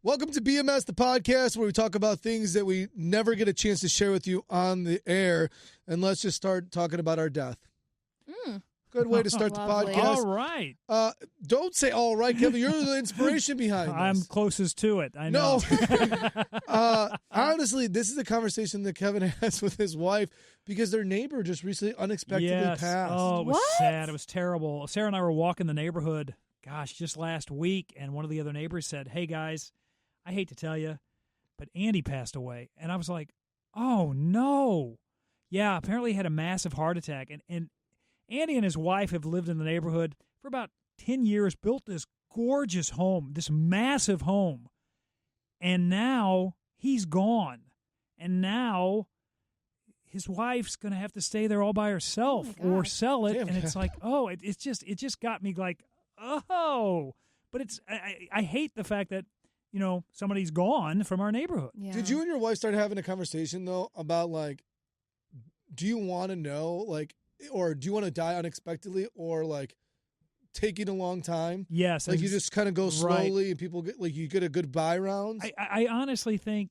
Welcome to BMS, the podcast where we talk about things that we never get a chance to share with you on the air. And let's just start talking about our death. Good way to start the podcast. All right. Don't say all right, Kevin. You're the inspiration behind this. I'm closest to it. I know. No. Honestly, this is a conversation that Kevin has with his wife because their neighbor just recently unexpectedly passed. Oh, it was sad. It was terrible. Sarah and I were walking the neighborhood, just last week, and one of the other neighbors said, "Hey, guys, I hate to tell you, but Andy passed away." And I was like, oh, no. Yeah, apparently he had a massive heart attack. And Andy and his wife have lived in the neighborhood for about 10 years, built this gorgeous home, this massive home. And now he's gone. And now his wife's going to have to stay there all by herself or sell it. Damn, and it's like, oh, it just got me like, oh. But I hate the fact that, somebody's gone from our neighborhood. Yeah. Did you and your wife start having a conversation, though, about, like, do you want to know, like, or do you want to die unexpectedly or, like, taking a long time? Yes. Like, you just kind of go slowly right. and people get, like, you get a goodbye round? I honestly think,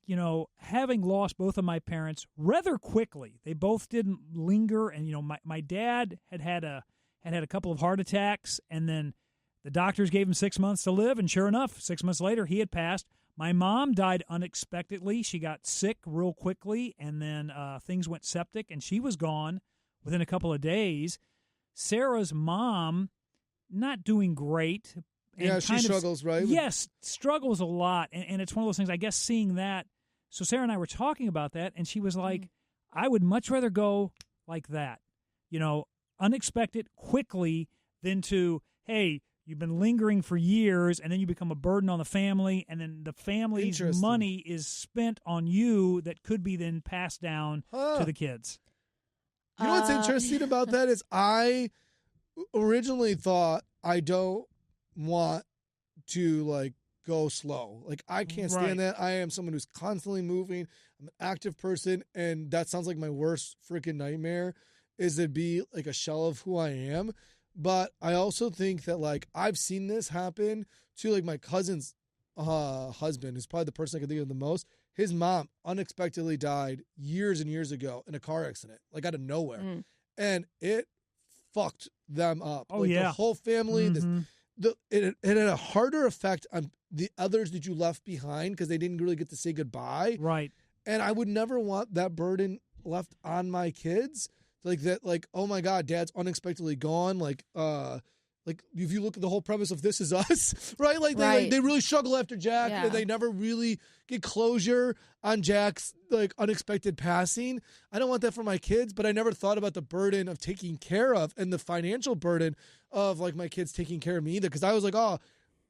having lost both of my parents rather quickly, they both didn't linger. And, my dad had a couple of heart attacks, and then the doctors gave him 6 months to live, and sure enough, 6 months later, he had passed. My mom died unexpectedly. She got sick real quickly, and then things went septic, and she was gone within a couple of days. Sarah's mom, not doing great. Yeah, she struggles, right? Yes, struggles a lot, and it's one of those things, I guess, seeing that. So Sarah and I were talking about that, and she was like, I would much rather go like that, unexpected, quickly, than to, hey, you've been lingering for years, and then you become a burden on the family, and then the family's money is spent on you that could be then passed down to the kids. You know what's interesting about that is I originally thought I don't want to, like, go slow. Like, I can't stand that. I am someone who's constantly moving. I'm an active person, and that sounds like my worst freaking nightmare is to be, like, a shell of who I am. But I also think that, like, I've seen this happen to, like, my cousin's husband, who's probably the person I can think of the most. His mom unexpectedly died years and years ago in a car accident, like, out of nowhere. And it fucked them up. Oh, like, yeah. The whole family. It had a harder effect on the others that you left behind because they didn't really get to say goodbye. Right. And I would never want that burden left on my kids. Like that, like, oh my God, Dad's unexpectedly gone. Like if you look at the whole premise of This Is Us, right? Like they really struggle after Jack, and they never really get closure on Jack's, like, unexpected passing. I don't want that for my kids, but I never thought about the burden of taking care of and the financial burden of, like, my kids taking care of me either. Because I was like, oh,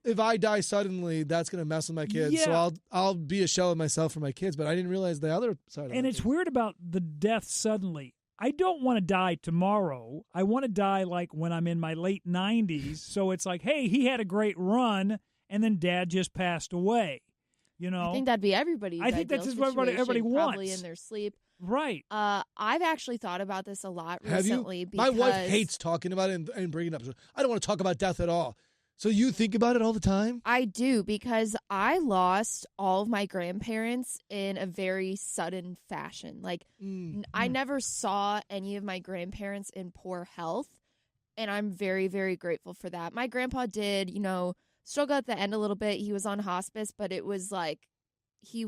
if I die suddenly, that's gonna mess with my kids. Yeah. So I'll be a shell of myself for my kids. But I didn't realize the other side of it. And it's weird about the death suddenly. I don't want to die tomorrow. I want to die like when I'm in my late 90s. So it's like, hey, he had a great run, and then Dad just passed away. I think that'd be everybody's I think that's just what everybody wants. Probably in their sleep. Right. I've actually thought about this a lot recently. Have you? Because my wife hates talking about it and bringing it up. I don't want to talk about death at all. So you think about it all the time? I do, because I lost all of my grandparents in a very sudden fashion. Like, I never saw any of my grandparents in poor health, and I'm very, very grateful for that. My grandpa did, struggle at the end a little bit. He was on hospice, but it was like he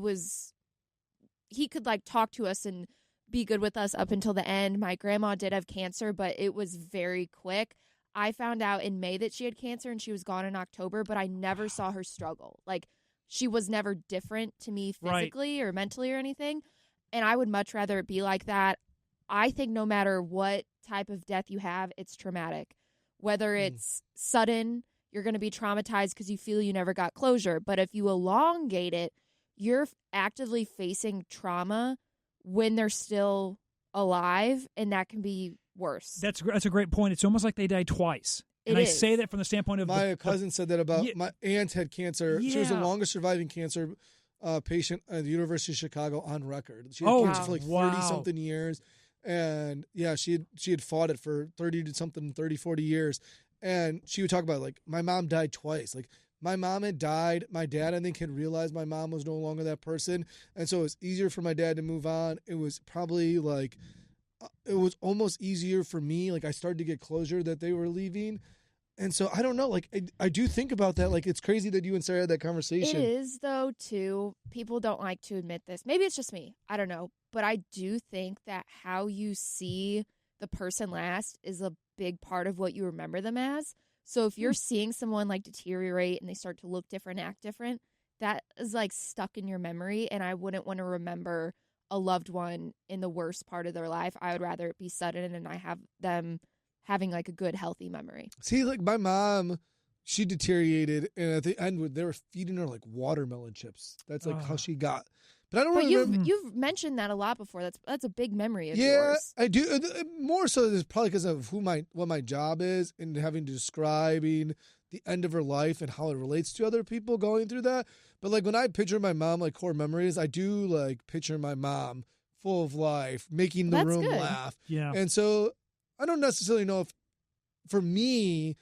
could, like, talk to us and be good with us up until the end. My grandma did have cancer, but it was very quick. I found out in May that she had cancer, and she was gone in October, but I never saw her struggle. Like, she was never different to me physically or mentally or anything, and I would much rather it be like that. I think no matter what type of death you have, it's traumatic. Whether it's sudden, you're going to be traumatized because you feel you never got closure. But if you elongate it, you're actively facing trauma when they're still alive, and that can be worse. That's a great point. It's almost like they died twice. And I say that from the standpoint of my cousin said that about my aunt had cancer. Yeah. She was the longest surviving cancer patient at the University of Chicago on record. She had cancer for like 30-something years. And yeah, she had fought it for 30, 40 years. And she would talk about, like, my mom died twice. Like, my mom had died. My dad, I think, had realized my mom was no longer that person. And so it was easier for my dad to move on. It was probably like, it was almost easier for me. Like I started to get closure that they were leaving. And so I don't know, like I do think about that. Like it's crazy that you and Sarah had that conversation. It is though too. People don't like to admit this. Maybe it's just me. I don't know. But I do think that how you see the person last is a big part of what you remember them as. So if you're seeing someone like deteriorate and they start to look different, act different, that is like stuck in your memory. And I wouldn't want to remember a loved one in the worst part of their life. I would rather it be sudden and I have them having like a good, healthy memory. See, like my mom, she deteriorated, and at the end, they were feeding her like watermelon chips. That's like how she got. But I don't remember. You've mentioned that a lot before. That's a big memory of yours. Yeah, I do. More so, is probably because of what my job is, and having to describing the end of her life and how it relates to other people going through that. But like when I picture my mom, like core memories, I do like picture my mom full of life, making the room laugh. Yeah, and so. I don't necessarily know if, for me,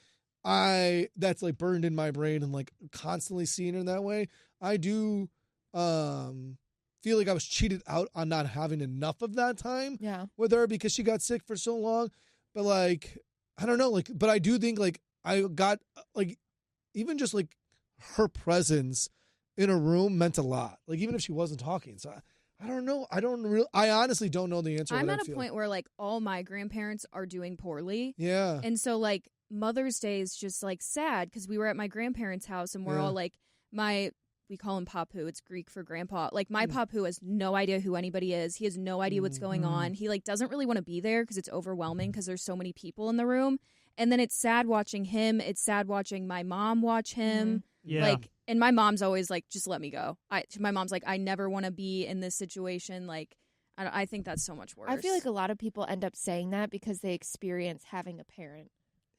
that's like burned in my brain and like constantly seeing her that way. I do feel like I was cheated out on not having enough of that time with her because she got sick for so long. But like, I don't know, like, but I do think like I got like, even just like her presence in a room meant a lot. Like even if she wasn't talking. So I don't know. I honestly don't know the answer. I'm at a point where like all my grandparents are doing poorly. Yeah. And so like Mother's Day is just like sad because we were at my grandparents' house and we're all like we call him Papu. It's Greek for grandpa. Like my Papu has no idea who anybody is. He has no idea what's going on. He like doesn't really want to be there because it's overwhelming because there's so many people in the room. And then it's sad watching him. It's sad watching my mom watch him. Yeah. Like, and my mom's always like, just let me go. My mom's like, I never want to be in this situation. Like, I think that's so much worse. I feel like a lot of people end up saying that because they experience having a parent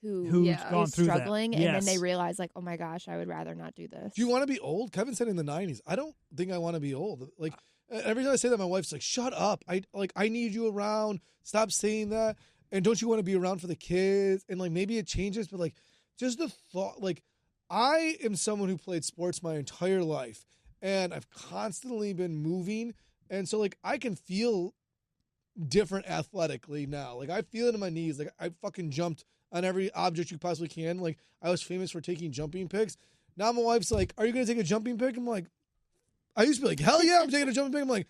who's gone through struggling, that. and Yes. then they realize like, oh my gosh, I would rather not do this. Do you want to be old? Kevin said in the 90s. I don't think I want to be old. Like every time I say that, my wife's like, shut up. I need you around. Stop saying that. And don't you want to be around for the kids? And like maybe it changes, but like just the thought, like I am someone who played sports my entire life, and I've constantly been moving, and so like I can feel different athletically now. Like I feel it in my knees. Like I fucking jumped on every object you possibly can. Like I was famous for taking jumping pics. Now my wife's like, "Are you gonna take a jumping pic?" I'm like, I used to be like, "Hell yeah, I'm taking a jumping pic." I'm like,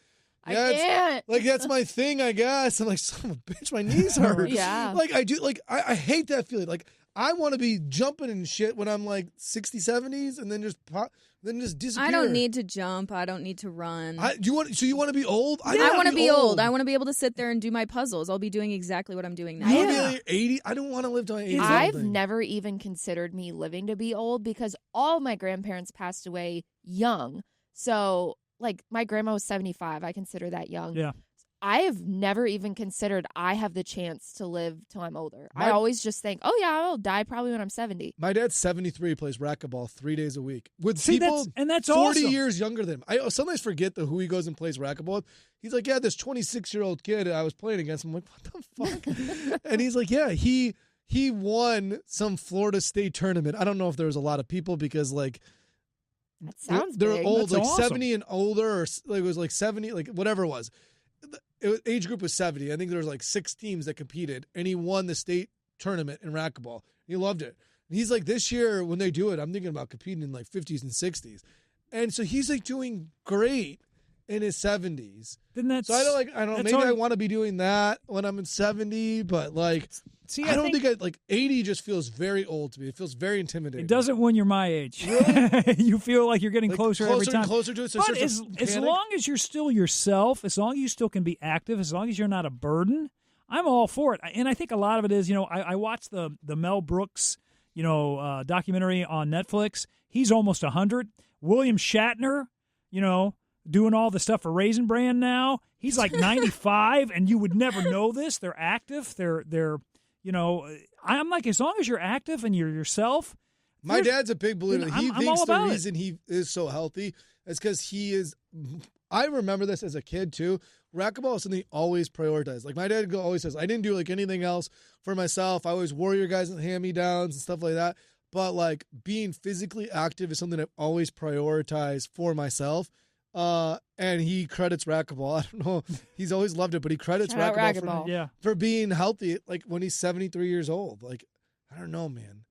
yeah, I can't. like that's my thing, I guess. I'm like, son of a bitch, my knees hurt. Yeah. Like I do. Like I hate that feeling. Like I want to be jumping and shit when I'm like 60s, 70s, and then just disappear. I don't need to jump. I don't need to run. You want to be old? I want to be old. I want to be able to sit there and do my puzzles. I'll be doing exactly what I'm doing now. You want to be like 80? I don't want to live till 80. I've never even considered me living to be old because all my grandparents passed away young. So, like, my grandma was 75. I consider that young. Yeah. I have never even considered I have the chance to live till I'm older. I always just think, oh, yeah, I'll die probably when I'm 70. My dad's 73, plays racquetball 3 days a week. With that's 40 awesome. years younger than him. I sometimes forget who he goes and plays racquetball with. He's like, yeah, this 26-year-old kid I was playing against. I'm like, what the fuck? And he's like, yeah, he won some Florida State tournament. I don't know if there was a lot of people because, like, that sounds they're big. old, That's like awesome. 70 and older, or like it was like 70, like whatever it was. Age group was 70. I think there was like 6 teams that competed, and he won the state tournament in racquetball. He loved it. And he's like, this year when they do it, I'm thinking about competing in like 50s and 60s. And so he's like doing great in his 70s. Then that's So I don't that's maybe all- I want to be doing that when I'm in 70, but like See, I don't think like 80 just feels very old to me. It feels very intimidating. It doesn't when you're my age. You feel like you're getting Like, closer every time. and closer to it. So But it starts to as panic. long as you're still yourself, as long as you still can be active, as long as you're not a burden, I'm all for it. And I think a lot of it is, I watched the Mel Brooks, documentary on Netflix. He's almost 100. William Shatner, doing all the stuff for Raisin Bran now. He's like 95, and you would never know this. They're active. They're I'm like, as long as you're active and you're yourself. My dad's a big believer. He I'm all thinks the about it. reason he is so healthy is because he is. I remember this as a kid too. Racquetball is something he always prioritized. Like my dad always says, I didn't do like anything else for myself. I always wore your guys and hand-me-downs and stuff like that. but like being physically active is something I've always prioritized for myself. And he credits racquetball. I don't know. He's always loved it, but he credits racquetball for being healthy. Like when he's 73 years old. Like, I don't know, man.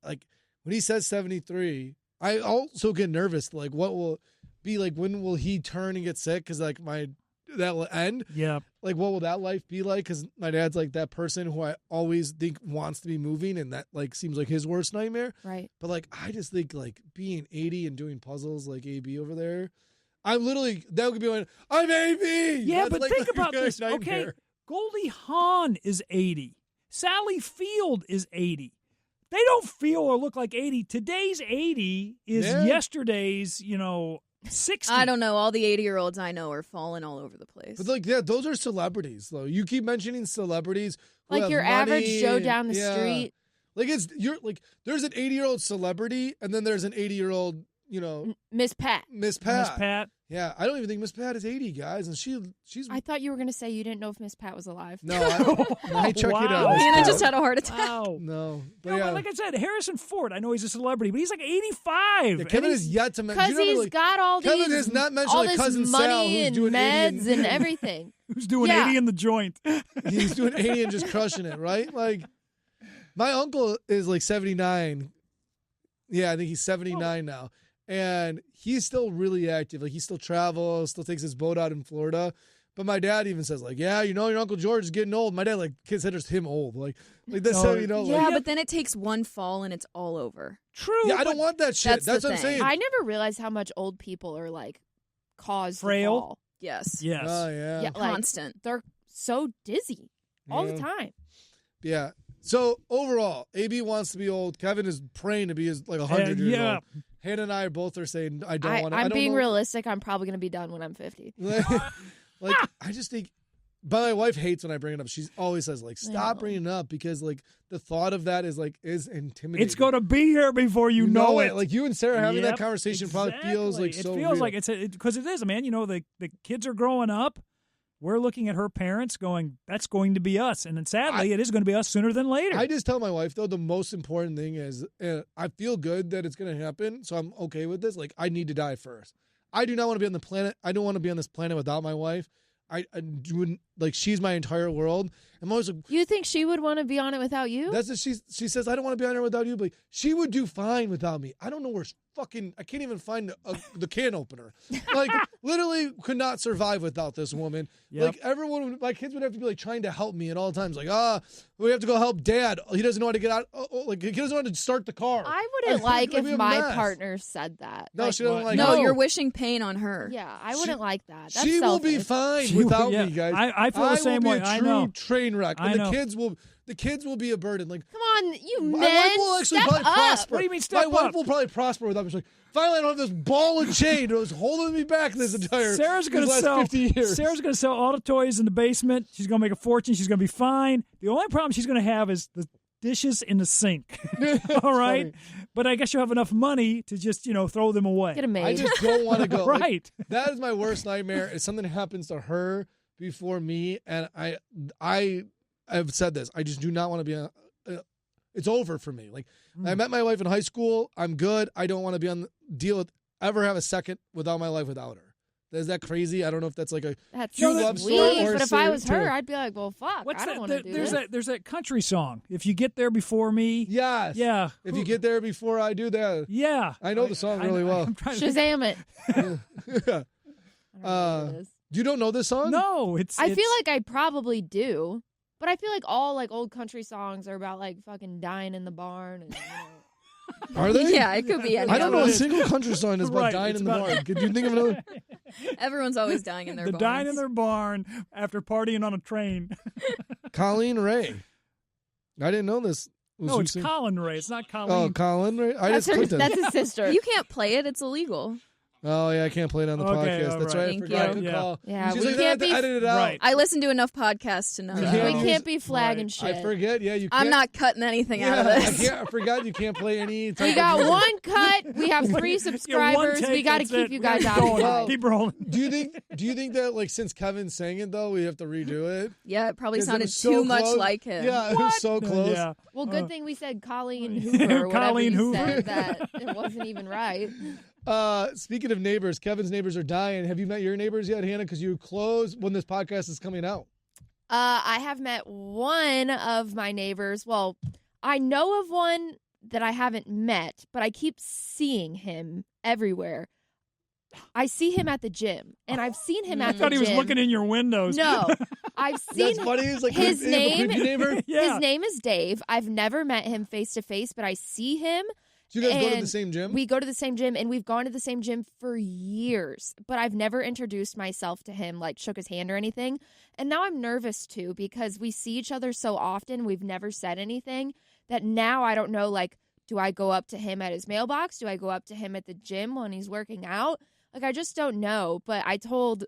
Like when he says 73, I also get nervous. Like what will be like, when will he turn and get sick? Cause like that will end. Yeah. Like what will that life be like? Cause my dad's like that person who I always think wants to be moving, and that like seems like his worst nightmare. Right. But like, I just think like being 80 and doing puzzles like AB over there, I'm literally, that could be like, I'm AB. Yeah, That's but like think about this. nightmare. Okay, Goldie Hawn is 80. Sally Field is 80. They don't feel or look like 80. Today's 80 is yesterday's, 60. I don't know. All the 80-year-olds I know are falling all over the place. But like, yeah, those are celebrities though. You keep mentioning celebrities who like have your money average Joe down the street. Like there's an 80-year-old celebrity, and then there's an 80-year-old, Miss Pat. Miss Pat. Miss Pat. Yeah, I don't even think Miss Pat is 80, guys, and she's. I thought you were gonna say you didn't know if Miss Pat was alive. No, I check it out. Hannah just had a heart attack. Wow. No, but like I said, Harrison Ford. I know he's a celebrity, but he's like 85. Yeah, Kevin is yet to mention because he's got all these. Kevin has not mentioned all like this cousin money Sal, who's and doing meds and everything. Who's doing 80 in the joint? He's doing 80 and just crushing it, right? Like my uncle is like 79. Yeah, I think he's 79 now. And he's still really active. Like he still travels, still takes his boat out in Florida. But my dad even says like, yeah, your Uncle George is getting old. My dad like considers him old. Like that's how Yeah, but then it takes one fall and it's all over. True. Yeah, I don't want that shit. That's what I'm saying. I never realized how much old people are like caused frail. To fall. Yes. Oh yeah. Like, constant. They're so dizzy all the time. Yeah. So overall, AB wants to be old. Kevin is praying to be 100 years old. Hannah and I both are saying I don't want to. I'm being realistic. I'm probably going to be done when I'm 50. Like I just think, but my wife hates when I bring it up. She always says like, stop bringing it up, because like the thought of that is intimidating. It's going to be here before you know it. Like you and Sarah having that conversation probably feels like so real. It feels like because it is, man. The kids are growing up. We're looking at her parents going, that's going to be us. And then sadly, it is going to be us sooner than later. I just tell my wife, though, the most important thing is I feel good that it's going to happen, so I'm okay with this. Like, I need to die first. I do not want to be on the planet. I don't want to be on this planet without my wife. I wouldn't, like, she's my entire world. I'm always like, you think she would want to be on it without you? That's what she says, I don't want to be on it without you, but she would do fine without me. I don't know where I can't even find the can opener. Like, literally could not survive without this woman. Yep. Like, my kids would have to be like trying to help me at all times. Like, we have to go help Dad. He doesn't know how to get out. Like, he doesn't know how to start the car. I wouldn't like if my partner said that. No, she doesn't like. No, you're wishing pain on her. Yeah, I wouldn't like that. That's she selfish. will be fine without me, guys. I feel the same way. I know. Train wreck, and the kids will be a burden. Like, come on, you men, my wife will actually step probably up. prosper. What do you mean step up? My wife up? will probably prosper without me. She's like, finally, I don't have this ball and chain that was holding me back this entire Sarah's going to last sell 50 years. Sarah's going to sell all the toys in the basement. She's going to make a fortune. She's going to be fine. The only problem she's going to have is the dishes in the sink. All right? Funny. But I guess you'll have enough money to just, throw them away. Get a maid. I just don't want to go. Right. Like, that is my worst nightmare. If something happens to her before me, and I've said this, I just do not want to be it's over for me. Like, I met my wife in high school. I'm good. I don't want to be on the deal with ever have a second without my life without her. Is that crazy? I don't know if that's like a true love story. Or but if I was her, I'd be like, well, fuck. I don't want to do this. There's that country song. If you get there before me. Yes. Yeah. If you get there before I do that. Yeah. I know the song really well. Shazam it. You don't know this song? No. I feel like I probably do. But I feel like all like old country songs are about like fucking dying in the barn. And, Are they? Yeah, it could be. I don't know a single country song that's about dying in the barn. Could you think of another? Everyone's always dying in their barns. Dying in their barn after partying on a train. Colleen Ray. I didn't know this. No, it's Colin Ray. It's not Colleen. Oh, Colin Ray? That's his sister. You can't play it. It's illegal. Oh, yeah, I can't play it on the podcast. That's right. I Thank forgot. you. Good call. Yeah, She's we like, I can't have to be edit it out. Right. I listen to enough podcasts to know We that. can't We can't be flagging Right. shit. I forget. Yeah, you can't. I'm not cutting anything out of this. I forgot you can't play any type We of got music. one cut. We have 3 subscribers. take, We got to that's keep it. you We guys gotta keep out. going. Keep rolling. Do you think that like since Kevin sang it though, we have to redo it? Yeah, it probably 'Cause it sounded was so too much close. like him. Yeah, it was so close. Yeah. Well, good thing we said Colleen Hoover. Or whatever Colleen you Hoover. said that it wasn't even right. Speaking of neighbors, Kevin's neighbors are dying. Have you met your neighbors yet, Hannah? Because you close when this podcast is coming out. I have met one of my neighbors. Well, I know of one that I haven't met, but I keep seeing him everywhere. I see him at the gym, and I've seen him I at the thought gym. he was looking in your windows. No, I've seen That's funny. He's like his a name. creepy neighbor. Yeah. His name is Dave. I've never met him face to face, but I see him. Do you guys go to the And same gym? We go to the same gym, and we've gone to the same gym for years, but I've never introduced myself to him, like shook his hand or anything. And now I'm nervous too because we see each other so often. We've never said anything that now I don't know, like, do I go up to him at his mailbox? Do I go up to him at the gym when he's working out? Like, I just don't know. But I told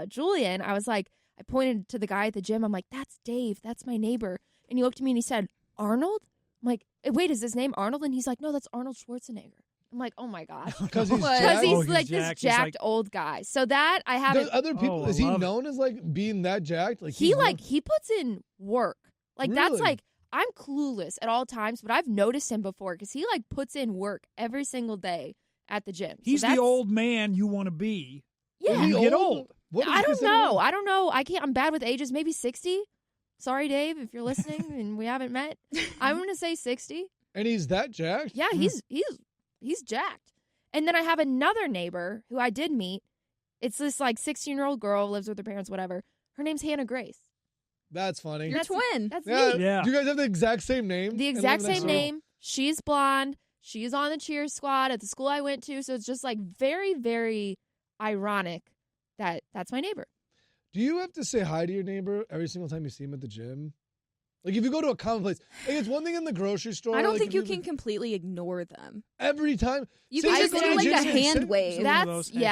Julian, I was like, I pointed to the guy at the gym. I'm like, that's Dave. That's my neighbor. And he looked at me and he said, Arnold? I'm like, wait, is his name Arnold? And he's like, no, that's Arnold Schwarzenegger. I'm like, oh my gosh. Because he's Because jacked? he's Oh, he's like jacked. this He's jacked like- old guy. So that I haven't. There's other people. Oh, I Is he love it. known as like being that jacked? Like He he's like he puts in work. Like that's Really? like I'm clueless at all times, but I've noticed him before because he like puts in work every single day at the gym. So He's the that's- old man you want to be. Yeah, when you get old. What I is don't considered know. old? I don't know. I can't. I'm bad with ages. Maybe 60. Sorry, Dave, if you're listening and we haven't met. I'm gonna say 60. And he's that jacked? Yeah, he's jacked. And then I have another neighbor who I did meet. It's this like 16-year-old girl, lives with her parents, whatever. Her name's Hannah Grace. That's funny. You're twin. That's Yeah. me. Yeah. Do you guys have the exact same name? The And exact live next same door? name. She's blonde. She's on the cheer squad at the school I went to. So it's just like very, very ironic that that's my neighbor. Do you have to say hi to your neighbor every single time you see him at the gym? Like if you go to a common place, like it's one thing in the grocery store. I don't like, think if you live can in- completely ignore them. every time. You Say can you just go do to the like gym, a say- hand wave. One of those, That's hey.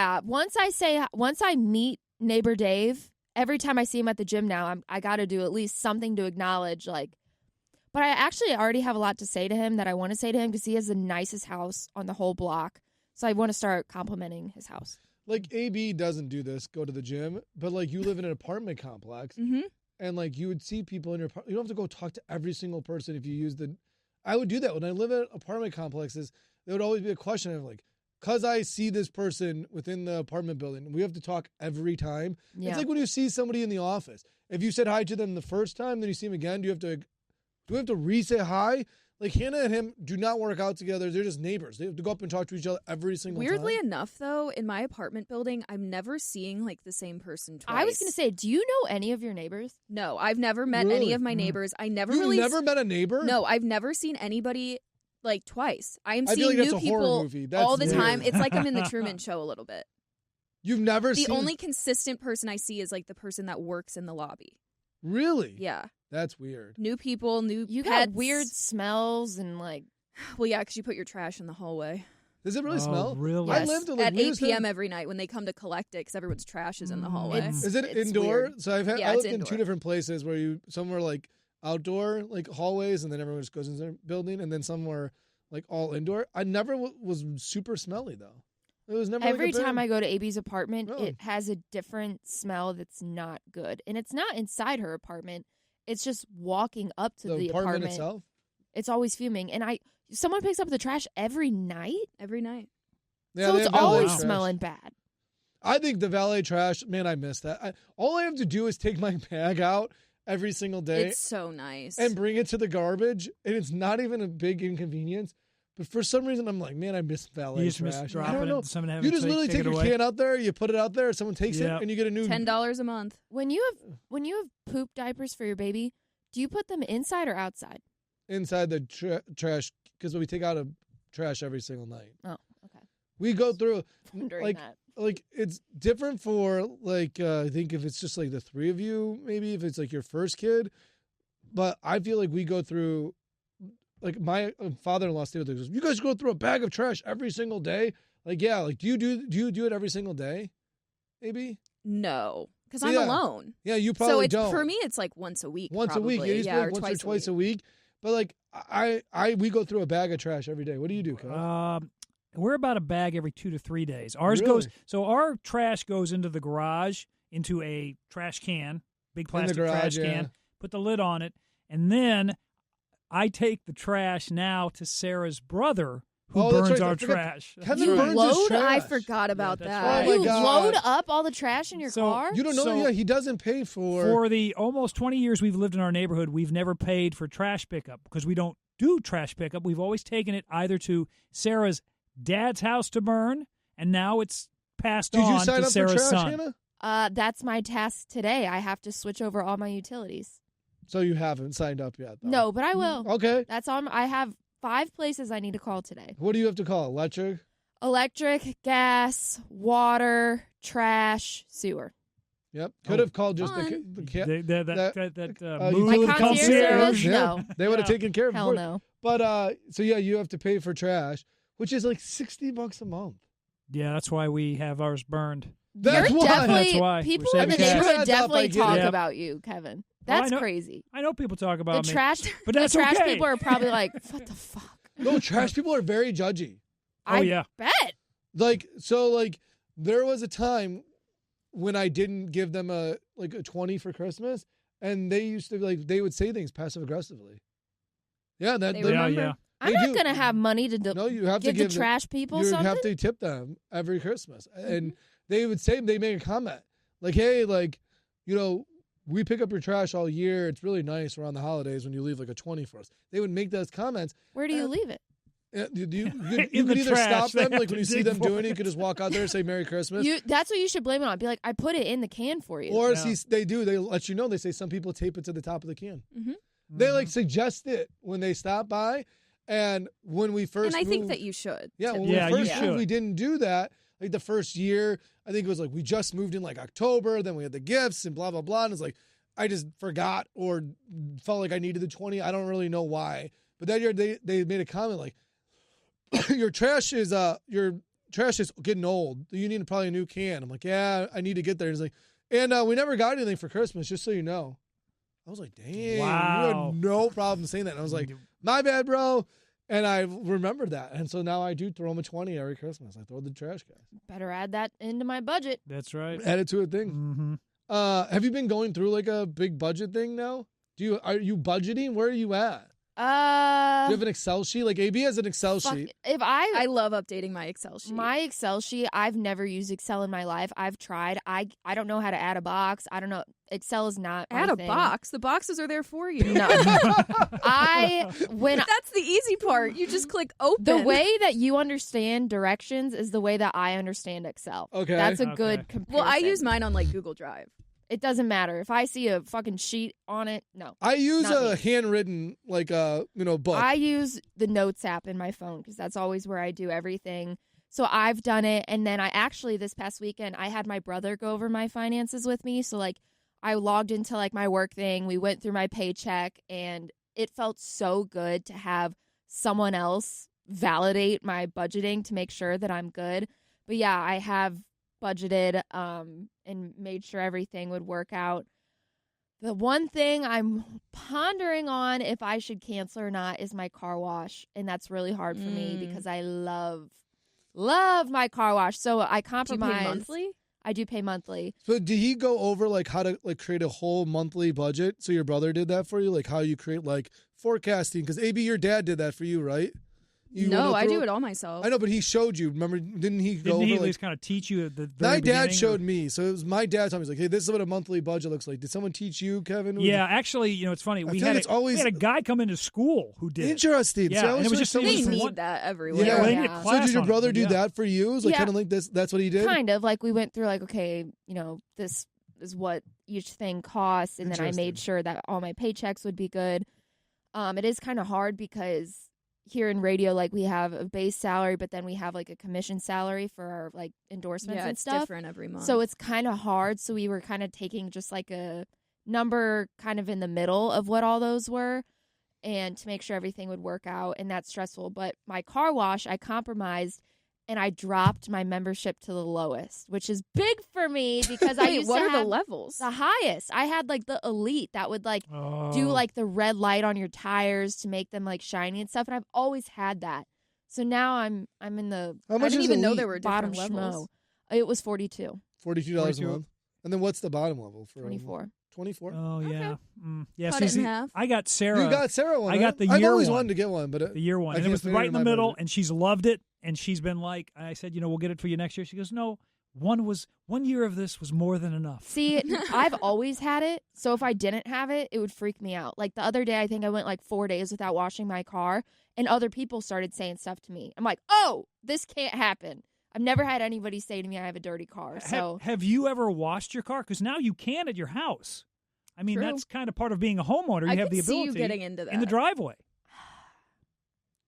yeah. Once I meet neighbor Dave, every time I see him at the gym now, I got to do at least something to acknowledge. Like, but I actually already have a lot to say to him that I want to say to him because he has the nicest house on the whole block. So I want to start complimenting his house. Like AB doesn't do this, go to the gym, but like you live in an apartment complex, Mm-hmm. and like you would see people in your apartment. You don't have to go talk to every single person if you use the. I would do that when I live in apartment complexes. There would always be a question of like, because I see this person within the apartment building, we have to talk every time. Yeah. It's like when you see somebody in the office. If you said hi to them the first time, then you see them again. Do we have to re-say hi? Like Hannah and him do not work out together. They're just neighbors. They have to go up and talk to each other every single Weirdly time. enough, though, in my apartment building, I'm never seeing like the same person twice. I was going to say, do you know any of your neighbors? No, I've never met Really? any of my neighbors. I never You've really never met a neighbor? No, I've never seen anybody like twice. I'm I feel seeing like that's new a horror people movie. That's all the weird. time. It's like I'm in the Truman Show a little bit. You've never The seen. only consistent person I see is like the person that works in the lobby. Really? Yeah, That's weird. new people, new You pets. got weird smells and like. Well, yeah, because you put your trash in the hallway Does it really Oh, smell? really? I Yes, lived in, like, at we 8 used to- p.m. every night when they come to collect it because everyone's trash is in the hallway. It's- Is it It's indoor? weird. So I've had Yeah, I it's lived in two indoor. different places where some were like outdoor, like hallways, and then everyone just goes in their building, and then some were like all indoor. I never was super smelly though. It was never Every like a time bad- I go to AB's apartment, Really? it has a different smell that's not good. And it's not inside her apartment. It's just walking up to the apartment. itself. It's always fuming. And someone picks up the trash every night. Every night. Yeah, so they it's have valet always trash. smelling bad. I think the valet trash, man, I miss that. All I have to do is take my bag out every single day It's so nice. and bring it to the garbage, and it's not even a big inconvenience. But for some reason, I'm like, man, I miss valet You just miss trash. I dropping don't know. it. Someone having You to just literally take it your away. can out there, you put it out there, someone takes Yeah. it, and you get a new $10 a month. When you have poop diapers for your baby, do you put them inside or outside? inside the trash because we take out a trash every single night. Oh, okay. We go through Wondering like that. like it's different for like I think if it's just like the three of you, maybe if it's like your first kid, but I feel like we go through like my father-in-law stayed with us. You guys go through a bag of trash every single day. Like, yeah, like do you do it every single day? Maybe? No, because So, I'm yeah. alone. Yeah, you So probably it's, don't. for me, it's like once a week. Once probably. a week. Yeah, or once or twice a week. But like we go through a bag of trash every day. What do you do, Kyle? We're about a bag every 2 to 3 days. Ours Really? our trash goes into the garage, into a trash can, big plastic garage, trash can, put the lid on it, and then I take the trash now to Sarah's brother, who burns our trash. Kevin You burns his load? trash. I forgot about that's that. right. Oh my You God. load up all the trash in your car? You don't know? So- Yeah, he doesn't pay For the almost 20 years we've lived in our neighborhood, we've never paid for trash pickup because we don't do trash pickup. We've always taken it either to Sarah's dad's house to burn, and now it's passed Did you on sign to up Sarah's for trash, son. Hannah? That's my task today. I have to switch over all my utilities. So you haven't signed up yet, though. No, but I will. Okay. That's on. I have 5 places I need to call today. What do you have to call? Electric? Electric, gas, water, trash, sewer. Yep. Could have called just Fun. the cat. My Utility concierge service? Yeah. No. They would have taken care of it. Hell no. But so yeah, you have to pay for trash, which is like $60 a month. Yeah, that's why we have ours burned. That's You're why. definitely, That's why. people We're in the saving cash. neighborhood Adds up, definitely I get talk it. about you, Kevin. Well, I That's know- crazy. I know people talk The about me. trash, But that's the trash okay. people are probably like, what the fuck? No, trash people are very judgy. Oh, I yeah. bet. Like there was a time when I didn't give them a 20 for Christmas, and they used to they would say things passive aggressively. Yeah, that They they- Yeah, remember. yeah. I'm They not do. going to have money to No, you have to give the give them- trash people you something. have to tip them every Christmas, and they would say they make a comment like, "Hey, we pick up your trash all year. It's really nice around the holidays when you leave a 20 for us." They would make those comments. Where do you leave it? You In could the either trash, stop they them, have like to when you see dig them for doing it, it. you could just walk out there and say Merry Christmas. That's what you should blame it on. Be like, I put it in the can for you. Or Yeah. they let you know. They say some people tape it to the top of the can. Mm-hmm. They suggest it when they stop by, and when we first And I think moved- that you should. yeah, when Yeah, we you first moved, should. we didn't do that. Like the first year, I think it was we just moved in October. Then we had the gifts and blah blah blah. And it's I just forgot or felt like I needed the 20. I don't really know why. But that year they made a comment your trash is getting old. You need probably a new can. I'm like, yeah, I need to get there. He's like, and we never got anything for Christmas, just so you know. I was like, dang, Wow. you had no problem saying that. And I was like, my bad, bro. And I remembered that. And so now I do throw him a 20 every Christmas. I throw the trash guy. Better add that into my budget. That's right. Add it to a thing. Mm-hmm. Have you been going through a big budget thing now? Are you budgeting? Where are you at? Do you have an Excel sheet? AB has an Excel sheet. If I love updating my Excel sheet. my Excel sheet, I've never used Excel in my life. I've tried. I don't know how to add a box. I don't know. Excel is not my Add a thing. box. The boxes are there for you. No. when That's the easy part. You just click open. the way that you understand directions is the way that I understand Excel. Okay. That's a Okay. good comparison. Well, I use mine on Google Drive. It doesn't matter if I see a fucking sheet on it. No, I use Not a me. handwritten book. I use the Notes app in my phone because that's always where I do everything. So I've done it, and then I actually this past weekend I had my brother go over my finances with me. So I logged into my work thing. We went through my paycheck, and it felt so good to have someone else validate my budgeting to make sure that I'm good. But yeah, I have budgeted and made sure everything would work out. The one thing I'm pondering on if I should cancel or not is my car wash, and that's really hard for me because I love my car wash. So I Do you compromise. pay monthly? I do pay monthly. So did he go over how to create a whole monthly budget? So your brother did that for you, how you create forecasting? Because AB, your dad did that for you, right? You No, went I through do it all myself. I know, but he showed you. Remember, didn't he go Didn't he at over least kind of teach you at the very my dad beginning, showed or- me. So it was my dad told me, he's like, hey, this is what a monthly budget looks like. Did someone teach you, Kevin? Yeah, actually, it's funny. We feel had, like it's always- we had a guy come into school who did it. Interesting. Yeah, See, I and always it was feel just- like They Someone someone- from need that everywhere. Yeah. Well, they need a Yeah. So class did your on it, brother but do yeah. that for you? It was Yeah. kind of like this. That's what he did? Kind of we went through okay, this is what each thing costs, and then I made Interesting. sure that all my paychecks would be good. It is kind of hard because here in radio, we have a base salary, but then we have a commission salary for our endorsements Yeah, and it's stuff. different every month. So it's kind of hard. So we were kind of taking just a number kind of in the middle of what all those were, and to make sure everything would work out, and that's stressful. But my car wash, I compromised, and I dropped my membership to the lowest, which is big for me because I used what to are have the levels? the highest. I had like the elite that would like do like the red light on your tires to make them like shiny and stuff, and I've always had that. So now I'm in the How much I didn't is even know elite? there were bottom different levels. schmo. It was $42, $42 a month. And then what's the bottom level for 24. 24? Oh yeah, yeah. Cut So it in see, half. I got Sarah. You got Sarah one. I got the I've year always one. wanted to get one, but The year one, I and it can't was fit right it in the my middle, budget. and she's loved it. And she's been like, I said, we'll get it for you next year. She goes, no, 1 year of this was more than enough. See, I've always had it, so if I didn't have it, it would freak me out. Like the other day, I think I went like 4 days without washing my car, and other people started saying stuff to me. I'm like, oh, this can't happen. I've never had anybody say to me I have a dirty car. So Have you ever washed your car? Because now you can at your house. I mean, True. that's kind of part of being a homeowner. You I have the could see ability you getting into in the that. driveway.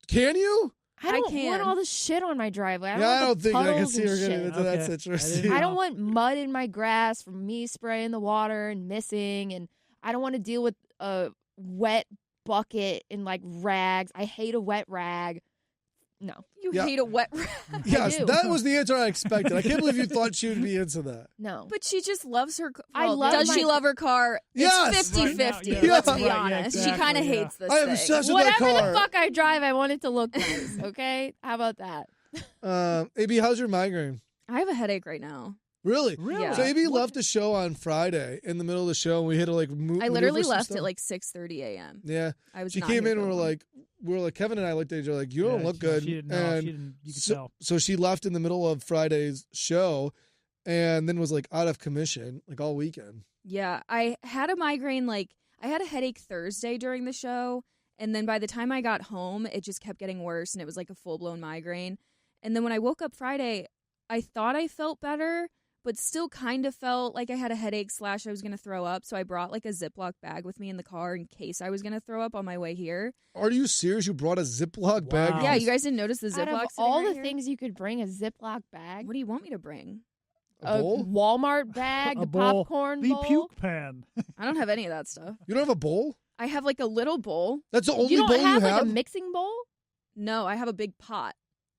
Can you? I don't can. want all the shit on my driveway. I don't Yeah, I want don't the think I can puddles see and her getting shit. into that Okay. situation. I don't want mud in my grass from me spraying the water and missing, and I don't want to deal with a wet bucket and like rags. I hate a wet rag. No. You Yeah. hate a wet rag. Yes, do. that was the answer I expected. I can't believe you thought she would be into that. No. But she just loves her car. I love Does she my- love her car? Yes. It's 50-50. Right now, Let's yeah. be Right, yeah, honest. exactly, she kind of yeah. hates this I am thing. obsessed with that Whatever car. the fuck I drive, I want it to look nice. Okay? How about that? AB, how's your migraine? I have a headache right now. Really? Really? Yeah. So AB left the show on Friday in the middle of the show, and we had to like move. I literally maneuver some left stuff. at like 6:30 a.m. Yeah. I was. She not came here in for and long. we were like Kevin and I looked at each other like, you don't look good. She didn't know. and She didn't. You could so, tell. so she left in the middle of Friday's show, and then was like out of commission like all weekend. Yeah, I had a migraine. Like I had a headache Thursday during the show, and then by the time I got home, it just kept getting worse, and it was like a full blown migraine. And then when I woke up Friday, I thought I felt better, but still kind of felt like I had a headache / I was going to throw up. So I brought like a Ziploc bag with me in the car in case I was going to throw up on my way here. Are you serious? You brought a Ziploc bag? Wow. Yeah, you guys didn't notice the Out Ziploc of sitting all right the here? things you could bring, a Ziploc bag, What do you want me to bring? A bowl? Walmart bag, A the bowl. popcorn The bowl. puke pan. I don't have any of that stuff. You don't have a bowl? I have like a little bowl. That's the only You bowl don't have you like have? a mixing bowl? No, I have a big pot.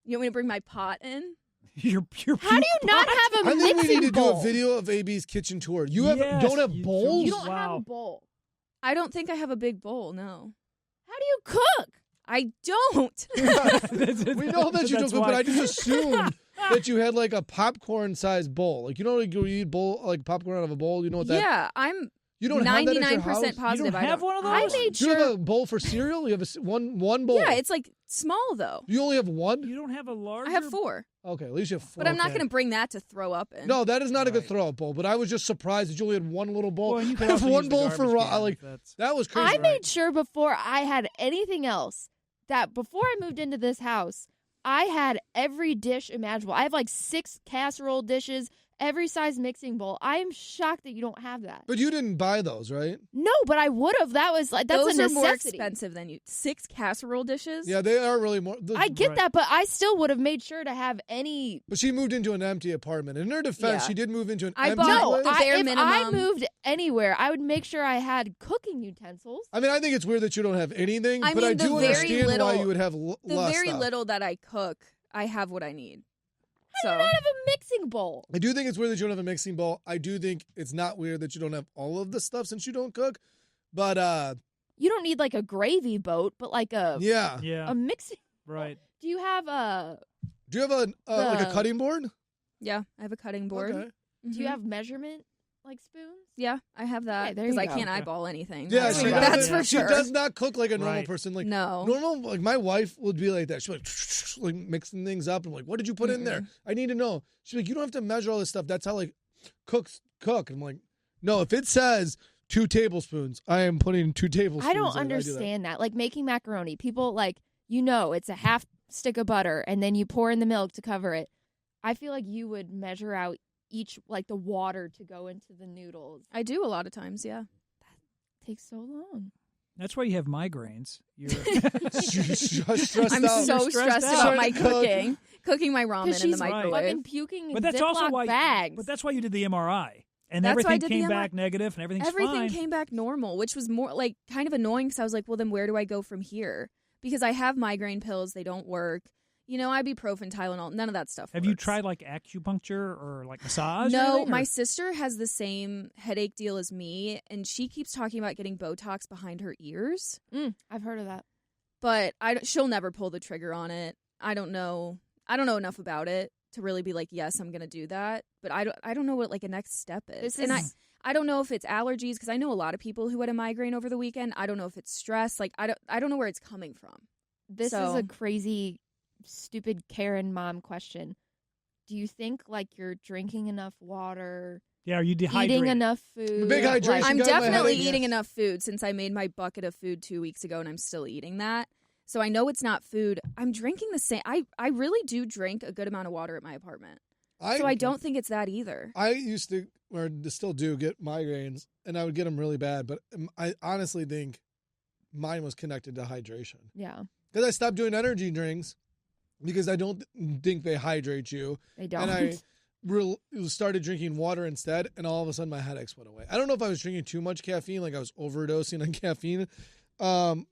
You want me to bring my pot in? Your How do you not have a I think we mixing need to bowl? do a video of AB's kitchen tour. You have Yes, don't have you bowls? You don't have Wow. a bowl. I don't think I have a big bowl, no. How do you cook? I don't. We know that you don't That's cook, why. but I just assumed that you had like a popcorn-sized bowl. Like you know, like you eat bowl like popcorn out of a bowl. You know what that? Yeah, I'm You don't have that at your 99% house? positive. You don't have one of those? I made Do you have sure. a bowl for cereal? You have one bowl. Yeah, it's like small though. You only have one? You don't have a large. I have 4, Okay, at least you have four. but I'm not Okay. going to bring that to throw up in. No, that is not a good Right. throw-up bowl. But I was just surprised that you only had one little bowl. Well, you I could have also one use the bowl for garbage raw. can Like if that's- that was crazy. I made sure before I had anything else that before I moved into this house, I had every dish imaginable. I have like 6 casserole dishes, every size mixing bowl. I am shocked that you don't have that. But you didn't buy those, right? No, but I would have. That was like that's Those a are necessity. more expensive than you. 6 casserole dishes? Yeah, they are really more. I get Right. that, but I still would have made sure to have any. But she moved into an empty apartment. In her defense, Yeah. she did move into an I empty bought- No, place. the I, bare if I minimum. moved anywhere, I would make sure I had cooking utensils. I mean, I think it's weird that you don't have anything, I but I mean, the do very understand why little- you would have The less very stuff. little that I cook, I have what I need. How do you not have a mixing bowl? I do think it's weird that you don't have a mixing bowl. I do think it's not weird that you don't have all of the stuff since you don't cook. But You don't need like a gravy boat, but like a yeah. Yeah. a mixing. Right. Do you have a? Do you have a like a The- cutting board? Yeah, I have a cutting board. Okay. Do you Mhm. have measurement like spoons? Yeah, I have that Okay, there because you I go. can't Okay. eyeball anything. Yeah, that's, she we go. doesn't- that's for She sure. does not cook like a normal Right. person. Like No. normal, like my wife would be like that. She's like mixing things up. I'm like, what did you put in there? I need to know. She's like, you don't have to measure all this stuff. That's how like cooks cook. I'm like, no. If it says 2 tablespoons, I am putting 2 tablespoons. I don't in. do that. understand that. Like making macaroni, people like it's a half stick of butter and then you pour in the milk to cover it. I feel like you would measure out each like the water to go into the noodles. I do a lot of times, yeah. Takes so long. That's why you have migraines. You're Stressed I'm out. so You're stressed stressed out. about my Trying to cook. cooking my ramen Because in the she's microwave. fucking puking in but that's Ziploc also why. bags. But that's why you did the MRI, and That's why I everything did the came MRI. back negative, and everything's Everything fine. came back normal, which was more like kind of annoying because I was like, well, then where do I go from here? Because I have migraine pills, they don't work. ibuprofen, Tylenol, none of that stuff Have works. you tried like acupuncture or like massage? or No, anything, or- my sister has the same headache deal as me, and she keeps talking about getting Botox behind her ears. I've heard of that. But she'll never pull the trigger on it. I don't know enough about it to really be like, yes, I'm going to do that. But I don't know what like a next step is. I don't know if it's allergies, because I know a lot of people who had a migraine over the weekend. I don't know if it's stress. Like I don't know where it's coming from. This is a crazy, stupid Karen mom question. Do you think like you're drinking enough water? Yeah, are you dehydrated? Eating enough food? Big hydration. I'm guy in my definitely headache. eating enough food since I made my bucket of food 2 weeks ago, and I'm still eating that. So I know it's not food. I'm drinking the same. I really do drink a good amount of water at my apartment. So I don't think it's that either. I used to, or still do, get migraines, and I would get them really bad. But I honestly think mine was connected to hydration. Yeah. Because I stopped doing energy drinks because I don't think they hydrate you. They don't. And I started drinking water instead, and all of a sudden my headaches went away. I don't know if I was drinking too much caffeine, like I was overdosing on caffeine.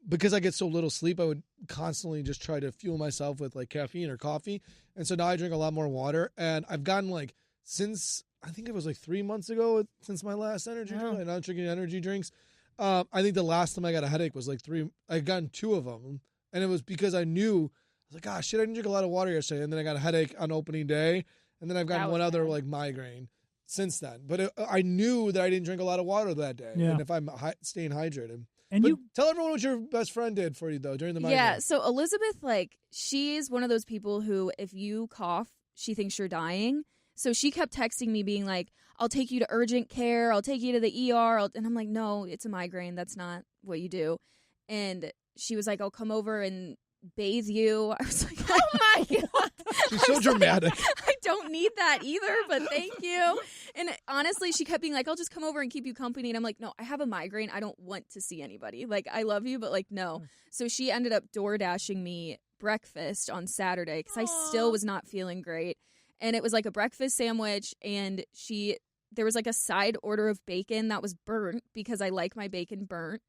Because I get so little sleep, I would constantly just try to fuel myself with like caffeine or coffee. And so now I drink a lot more water, and I've gotten like, since I think it was like 3 months ago since my last energy drink, and I'm drinking energy drinks. I think the last time I got a headache was like I gotten 2 of them, and it was because I knew, I was like, ah, shit, I didn't drink a lot of water yesterday, and then I got a headache on opening day, and then I've gotten one other like migraine since then. But I knew that I didn't drink a lot of water that day, and if I'm staying hydrated. And but you tell everyone what your best friend did for you though during the migraine. Yeah, so Elizabeth, like, she's one of those people who, if you cough, she thinks you're dying. So she kept texting me being like, I'll take you to urgent care, I'll take you to the ER. And I'm like, no, it's a migraine. That's not what you do. And she was like, I'll come over and bathe you. I was like, oh my God. She's so dramatic. I don't need that either, but thank you. And honestly, she kept being like, I'll just come over and keep you company. And I'm like, no, I have a migraine. I don't want to see anybody. Like, I love you, but like, no. So she ended up door dashing me breakfast on Saturday because I still was not feeling great. And it was like a breakfast sandwich, and there was like a side order of bacon that was burnt because I like my bacon burnt.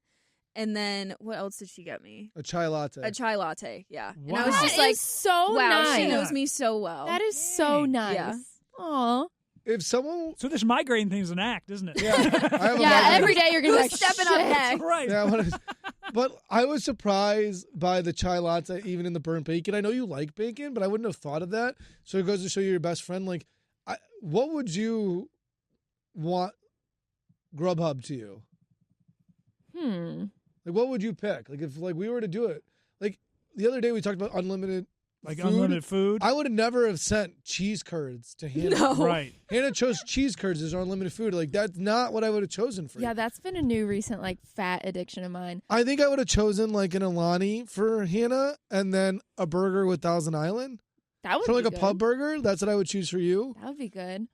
And then what else did she get me? A chai latte. A chai latte, yeah. Wow. And I was just That like, is so wow, nice. she knows me so well. That is so nice. Yeah. Aw. If someone, So this migraine thing's an act, isn't it? yeah, I have a Yeah, migraine. every day you're going to be like, Who's stepping on shit. neck? Right. Yeah, but I was surprised by the chai latte, even in the burnt bacon. I know you like bacon, but I wouldn't have thought of that. So it goes to show you your best friend. Like, what would you want Grubhub to you? Like, what would you pick? Like, if like we were to do it, like the other day we talked about unlimited, Like food. unlimited food. I would have never have sent cheese curds to Hannah. No. Right. Hannah chose cheese curds as our unlimited food. Like, that's not what I would have chosen for you. Yeah, that's been a new recent like fat addiction of mine. I think I would have chosen like an Alani for Hannah, and then a burger with Thousand Island. That would For like be a good. pub burger, that's what I would choose for you. That would be good.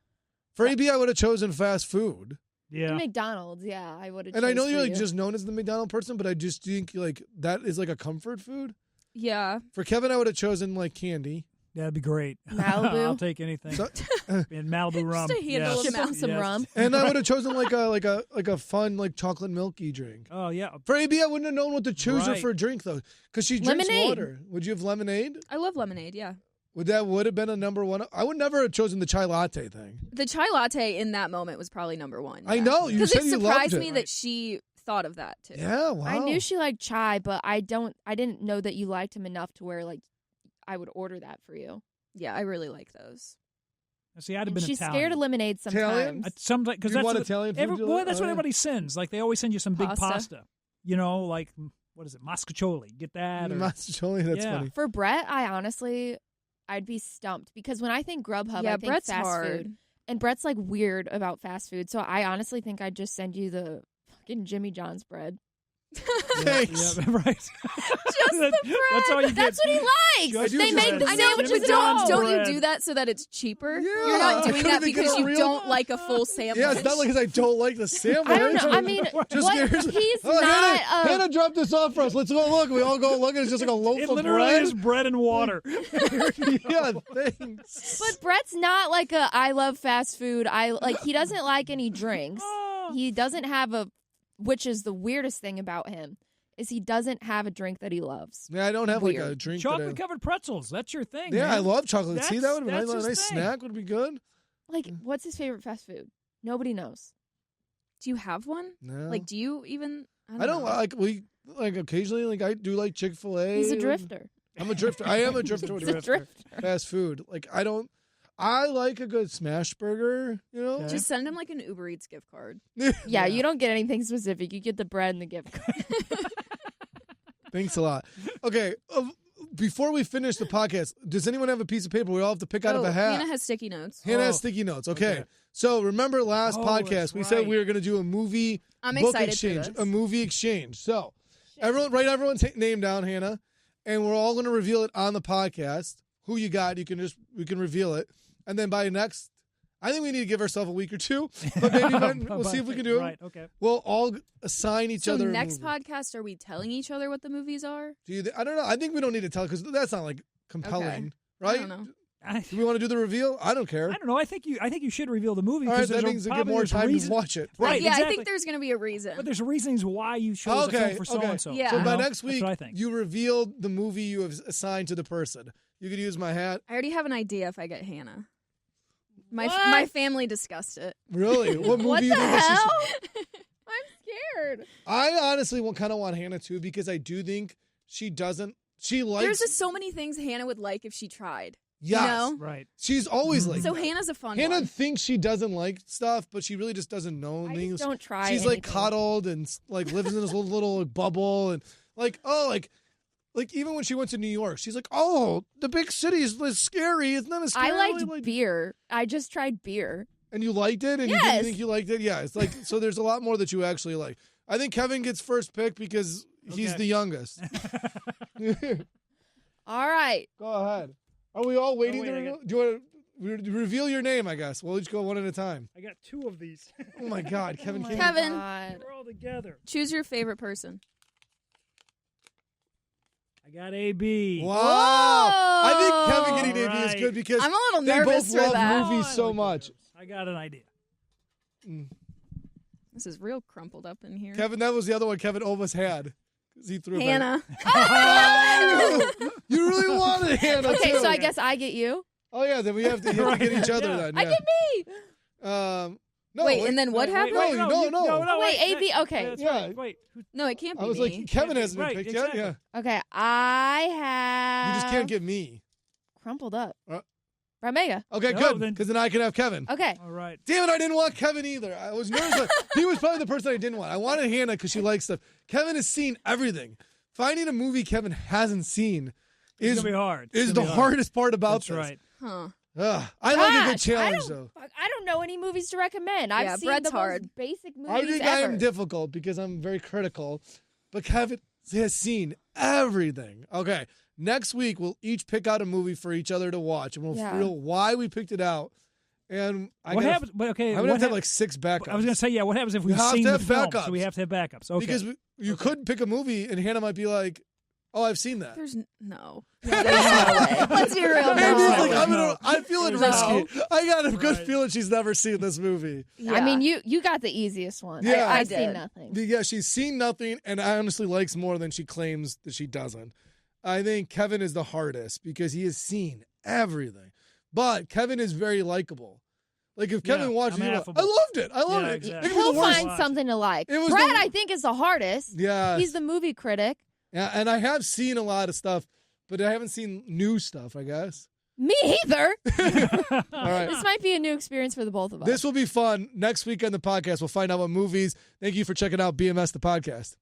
For AB, I would have chosen fast food. Yeah. McDonald's, yeah, I would have. And I know you're like just known as the McDonald's person, but I just think like that is like a comfort food. Yeah. For Kevin, I would have chosen like candy. That'd be great. Malibu. I'll take anything. So- And Malibu rum. Just a handle of yes. Ship him some Yes. rum. And I would have chosen like a fun like chocolate milky drink. Oh yeah. For AB, I wouldn't have known what to choose her Right. for a drink though, because she drinks Lemonade. water. Would you have lemonade? I love lemonade, yeah. Would have been a number one? I would never have chosen the chai latte thing. The chai latte in that moment was probably number one. I know, you Because said it you surprised loved me it. that she thought of that too. Yeah, wow. I knew she liked chai, but I didn't know that you liked him enough to where like I would order that for you. Yeah, I really like those. See, I'd have And been she's Italian. scared of lemonade Italian? sometimes. Sometimes because You that's want what- Italian food, you boy, like? that's Oh, what yeah. everybody sends. Like they always send you some big Pasta. pasta. You know, like what is it, mascaccioli? Get that? Or, Masticholi, that's Yeah. funny. For Brett, I'd be stumped because when I think Grubhub, yeah, I think Brett's fast hard. food. And Brett's like weird about fast food. So I honestly think I'd just send you the fucking Jimmy John's bread. Thanks. Yeah, right. Just the bread. That's all you That's get. what he likes. Just They make the bread. I know, but sandwiches you at don't. home. Don't you Bread. do that so that it's cheaper? Yeah, You're not doing couldn't that they get because a you real- don't like a full sandwich. Yeah, it's not like I don't like the sandwich. I don't know. I mean, Just what? here's- He's Oh, not. Hannah dropped this off for us. Let's go look. We all go look, and it's just like a loaf It of literally bread. is bread and water. Yeah, thanks. But Brett's not like a I love fast food. He doesn't like any drinks. Oh. He doesn't have which is the weirdest thing about him. is he doesn't have a drink that he loves. Yeah, I don't have like a Weird. drink. Chocolate-covered pretzels. That's your thing, Yeah, man. I love chocolate. See, that would be That's a his nice thing. snack. Would be good. Like, what's his favorite fast food? Nobody knows. Do you have one? No. Like, do you even? I don't know. like occasionally like I do like Chick-fil-A. He's a drifter. I'm a drifter. I am a drifter. He's a drifter. Fast food. Like I like a good smash burger, you know? Okay. Just send him like an Uber Eats gift card. Yeah, you don't get anything specific. You get the bread and the gift card. Thanks a lot. Okay, before we finish the podcast, does anyone have a piece of paper we all have to pick out of a hat? Hannah has sticky notes. Hannah has sticky notes. Okay. So remember last podcast, that's we said right. we were going to do a movie I'm book excited for exchange. this. A movie exchange. So write everyone's name down, Hannah, and we're all going to reveal it on the podcast. Who you got, we can reveal it. And then by next, I think we need to give ourselves a week or two, but maybe we'll see if we can do it. Right, okay. We'll all assign each So other a next movie. podcast, are we telling each other what the movies are? I don't know. I think we don't need to tell because that's not like compelling, Okay. right? I don't know. Do we want to do the reveal? I don't care. I don't know. I think you should reveal the movie. All right, because that means we get more time to watch it. Right, yeah, exactly. I think there's going to be a reason. But there's reasons why you chose a film for so-and-so. Yeah. So You by know? next week, That's what I think. you reveal the movie you have assigned to the person. You could use my hat. I already have an idea if I get Hannah. What? My family discussed it. Really? What movie What you the think that she hell? should- I'm scared. I honestly kind of want Hannah too because I do think she likes. There's just so many things Hannah would like if she tried. Yes. You know? Right. She's always like So that. Hannah's a fun Hannah one. thinks she doesn't like stuff, but she really just doesn't know I things. just don't try She's like anything. coddled and like lives in this little bubble and like even when she went to New York, she's like, oh, the big city is scary. It's not as scary. I liked beer. I just tried beer. And you liked it, and you didn't Yes. think you liked it. Yeah, it's like so. There's a lot more that you actually like. I think Kevin gets first pick because he's Okay. the youngest. All right. Go ahead. Are we all waiting? wait, I Do you want to reveal your name? I guess we'll each go one at a time. I got 2 of these. Oh my God, Kevin! Oh King. my Kevin. God. We're all together. Choose your favorite person. I got AB. Wow. I think Kevin All getting AB is right. good because I'm a little they nervous both for love that. movies I so like much. this. I got an idea. This is real crumpled up in here. Kevin, that was the other one Kevin almost had because he threw it. Hannah. You really wanted Hannah. Okay, too. so I guess I get you. Oh yeah, then we have to get each other Yeah. then. I Yeah. get me. No, Wait, and then what happened? wait, no. Oh, wait, wait, AB, okay. That's Yeah. right. Wait. No, it can't be I was me. like, Kevin hasn't been Right, picked exactly. yet. Yeah, Okay, I have. you just can't get me. crumpled up. Uh, Ramega. Okay, No, good, then- because then I can have Kevin. Okay. All right. Damn it, I didn't want Kevin either. I was nervous. He was probably the person I didn't want. I wanted Hannah because she likes stuff. Kevin has seen everything. Finding a movie Kevin hasn't seen It's is gonna be hard. It's is gonna the be hard. hardest part about That's this. right. Huh. Ugh. I like a good Gosh, challenge though. I don't know any movies to recommend. I've Yeah, seen Brett's the hard. most basic movies I think I ever. am difficult because I'm very critical, but Kevin has seen everything. Okay, next week we'll each pick out a movie for each other to watch, and we'll Yeah. feel why we picked it out. And What happens? But okay. I'm gonna what have to have hap- like 6 backups. I was gonna say, yeah. What happens if You we've have seen to the have film? backups. So we have to have backups. Okay. because you could pick a movie, and Hannah might be like, "Oh, I've seen that." There's no. There's no way. Let's be real. Maybe No. it's like No. I'm feeling No. risky. I got a good Right. feeling she's never seen this movie. I mean, you got the easiest one. Yeah. I I've seen did. nothing. Yeah, she's seen nothing, and I honestly likes more than she claims that she doesn't. I think Kevin is the hardest because he has seen everything. But Kevin is very likable. Like if Kevin Yeah, watched I'm it, I affable. loved it. I loved Yeah, it. exactly. It was He'll the worst. find something to like. It was Brett, the- I think, is the hardest. Yeah. He's the movie critic. Yeah, and I have seen a lot of stuff, but I haven't seen new stuff, I guess. Me either. All right. This might be a new experience for the both of us. This will be fun. Next week on the podcast, we'll find out what movies. Thank you for checking out BMS, the podcast.